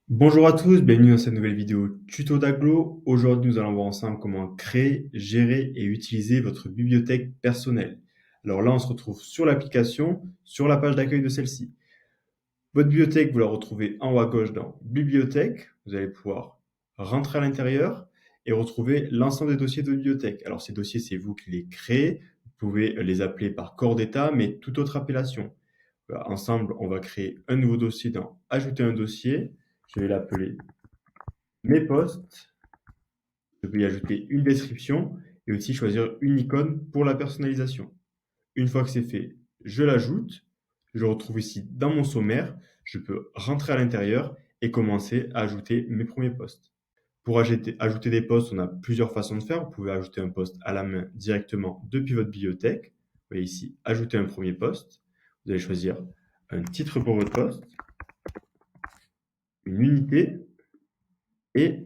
Bonjour à tous, bienvenue dans cette nouvelle vidéo tuto d'Aglo. Aujourd'hui, nous allons voir ensemble comment créer, gérer et utiliser votre bibliothèque personnelle. Alors là, on se retrouve sur l'application, sur la page d'accueil de celle-ci. Votre bibliothèque, vous la retrouvez en haut à gauche dans Bibliothèque. Vous allez pouvoir rentrer à l'intérieur et retrouver l'ensemble des dossiers de votre bibliothèque. Alors ces dossiers, c'est vous qui les créez. Vous pouvez les appeler par corps d'état, mais toute autre appellation. Voilà, ensemble, on va créer un nouveau dossier dans Ajouter un dossier. Je vais l'appeler Mes postes. Je peux y ajouter une description et aussi choisir une icône pour la personnalisation. Une fois que c'est fait, je l'ajoute. Je retrouve ici dans mon sommaire. Je peux rentrer à l'intérieur et commencer à ajouter mes premiers posts. Pour ajouter des posts, on a plusieurs façons de faire. Vous pouvez ajouter un post à la main directement depuis votre bibliothèque. Vous voyez ici, ajouter un premier post. Vous allez choisir un titre pour votre post, une unité et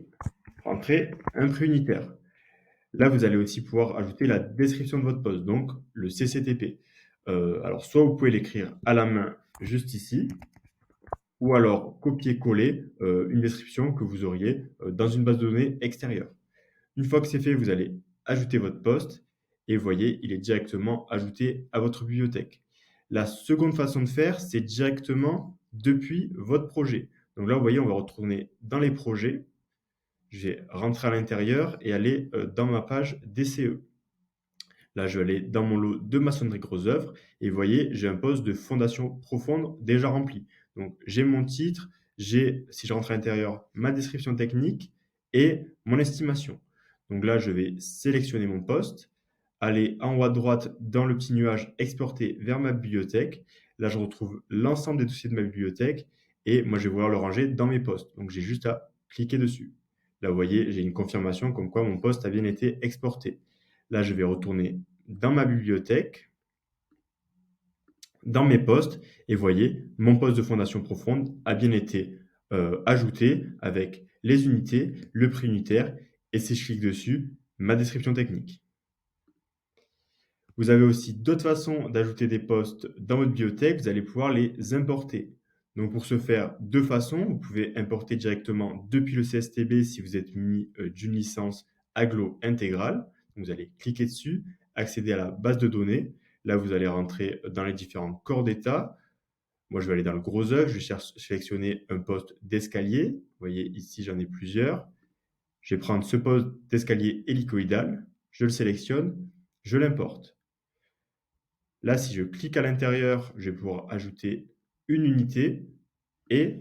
rentrer un préunitaire. Là, vous allez aussi pouvoir ajouter la description de votre poste, donc le CCTP. Alors, soit vous pouvez l'écrire à la main juste ici, ou alors copier-coller une description que vous auriez dans une base de données extérieure. Une fois que c'est fait, vous allez ajouter votre poste et vous voyez, il est directement ajouté à votre bibliothèque. La seconde façon de faire, c'est directement depuis votre projet. Donc là, vous voyez, on va retourner dans les projets. Je vais rentrer à l'intérieur et aller dans ma page DCE. Là, je vais aller dans mon lot de maçonnerie gros œuvre et vous voyez, j'ai un poste de fondation profonde déjà rempli. Donc, j'ai mon titre, j'ai, si je rentre à l'intérieur, ma description technique et mon estimation. Donc là, je vais sélectionner mon poste, aller en haut à droite dans le petit nuage exporter vers ma bibliothèque. Là, je retrouve l'ensemble des dossiers de ma bibliothèque et moi, je vais vouloir le ranger dans mes postes. Donc, j'ai juste à cliquer dessus. Là, vous voyez, j'ai une confirmation comme quoi mon poste a bien été exporté. Là, je vais retourner dans ma bibliothèque, dans mes postes, et vous voyez, mon poste de fondation profonde a bien été ajouté avec les unités, le prix unitaire, et si je clique dessus, ma description technique. Vous avez aussi d'autres façons d'ajouter des postes dans votre bibliothèque, vous allez pouvoir les importer. Donc pour ce faire, deux façons, vous pouvez importer directement depuis le CSTB si vous êtes muni d'une licence Aglo intégrale. Vous allez cliquer dessus, accéder à la base de données. Là, vous allez rentrer dans les différents corps d'état. Moi, je vais aller dans le gros œuvre, je vais sélectionner un poste d'escalier. Vous voyez, ici, j'en ai plusieurs. Je vais prendre ce poste d'escalier hélicoïdal, je le sélectionne, je l'importe. Là, si je clique à l'intérieur, je vais pouvoir ajouter une unité et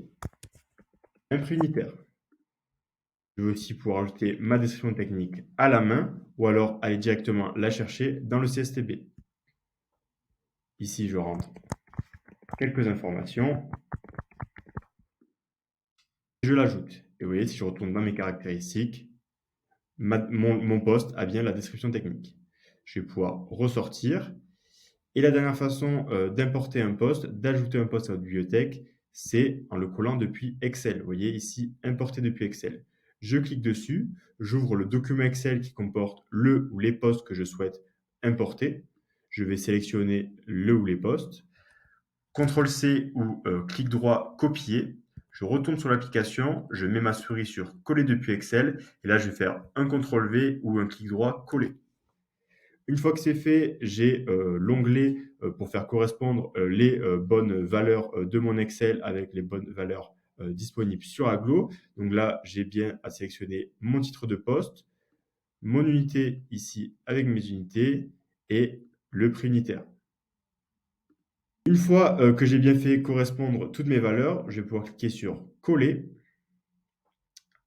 un prix unitaire. Je vais aussi pouvoir ajouter ma description technique à la main ou alors aller directement la chercher dans le CSTB. Ici, je rentre quelques informations, je l'ajoute. Et vous voyez, si je retourne dans mes caractéristiques, mon poste a bien la description technique. Je vais pouvoir ressortir. Et la dernière façon d'importer un poste, d'ajouter un poste à votre bibliothèque, c'est en le collant depuis Excel. Vous voyez ici, importer depuis Excel. Je clique dessus, j'ouvre le document Excel qui comporte le ou les postes que je souhaite importer. Je vais sélectionner le ou les postes. CTRL-C ou clic droit, copier. Je retourne sur l'application, je mets ma souris sur coller depuis Excel et là je vais faire un CTRL-V ou un clic droit, coller. Une fois que c'est fait, j'ai l'onglet pour faire correspondre les bonnes valeurs de mon Excel avec les bonnes valeurs disponibles sur Aglo. Donc là, j'ai bien à sélectionner mon titre de poste, mon unité ici avec mes unités et le prix unitaire. Une fois que j'ai bien fait correspondre toutes mes valeurs, je vais pouvoir cliquer sur coller.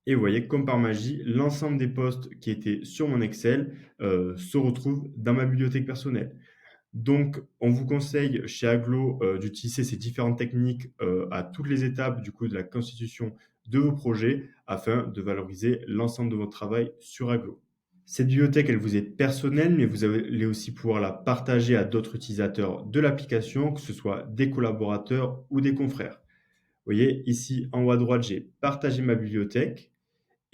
Et vous voyez, comme par magie, l'ensemble des postes qui étaient sur mon Excel se retrouvent dans ma bibliothèque personnelle. Donc, on vous conseille chez Aglo d'utiliser ces différentes techniques à toutes les étapes du coup de la constitution de vos projets afin de valoriser l'ensemble de votre travail sur Aglo. Cette bibliothèque, elle vous est personnelle, mais vous allez aussi pouvoir la partager à d'autres utilisateurs de l'application, que ce soit des collaborateurs ou des confrères. Vous voyez, ici en haut à droite, j'ai partagé ma bibliothèque.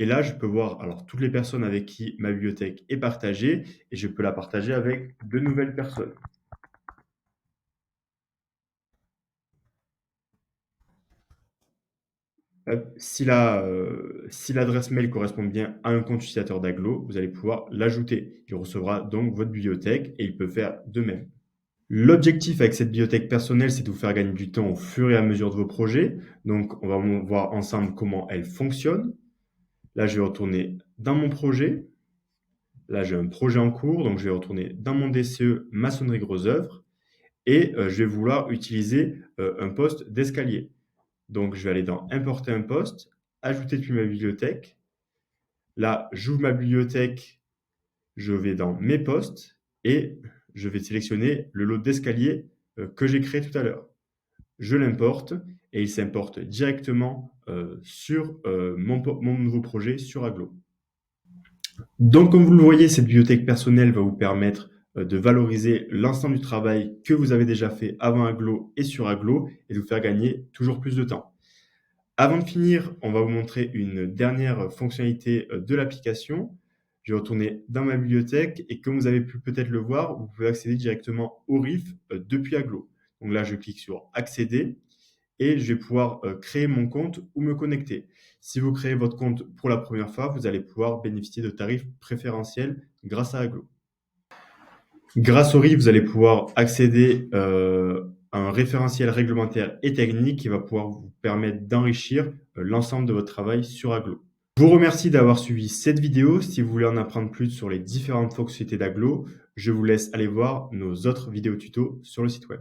Et là, je peux voir alors toutes les personnes avec qui ma bibliothèque est partagée et je peux la partager avec de nouvelles personnes. Si l'adresse mail correspond bien à un compte utilisateur d'Aglo, vous allez pouvoir l'ajouter. Il recevra donc votre bibliothèque et il peut faire de même. L'objectif avec cette bibliothèque personnelle, c'est de vous faire gagner du temps au fur et à mesure de vos projets. Donc, on va voir ensemble comment elle fonctionne. Là, je vais retourner dans mon projet. Là, j'ai un projet en cours, donc je vais retourner dans mon DCE maçonnerie gros œuvre et je vais vouloir utiliser un poste d'escalier. Donc, je vais aller dans importer un poste, ajouter depuis ma bibliothèque. Là, j'ouvre ma bibliothèque, je vais dans mes postes et je vais sélectionner le lot d'escalier que j'ai créé tout à l'heure. Je l'importe et il s'importe directement sur mon nouveau projet sur Aglo. Donc, comme vous le voyez, cette bibliothèque personnelle va vous permettre de valoriser l'ensemble du travail que vous avez déjà fait avant Aglo et sur Aglo et de vous faire gagner toujours plus de temps. Avant de finir, on va vous montrer une dernière fonctionnalité de l'application. Je vais retourner dans ma bibliothèque et comme vous avez pu peut-être le voir, vous pouvez accéder directement au RIF depuis Aglo. Donc là, je clique sur accéder et je vais pouvoir créer mon compte ou me connecter. Si vous créez votre compte pour la première fois, vous allez pouvoir bénéficier de tarifs préférentiels grâce à Aglo. Grâce au RIF, vous allez pouvoir accéder à un référentiel réglementaire et technique qui va pouvoir vous permettre d'enrichir l'ensemble de votre travail sur Aglo. Je vous remercie d'avoir suivi cette vidéo. Si vous voulez en apprendre plus sur les différentes fonctionnalités d'Aglo, je vous laisse aller voir nos autres vidéos tutos sur le site web.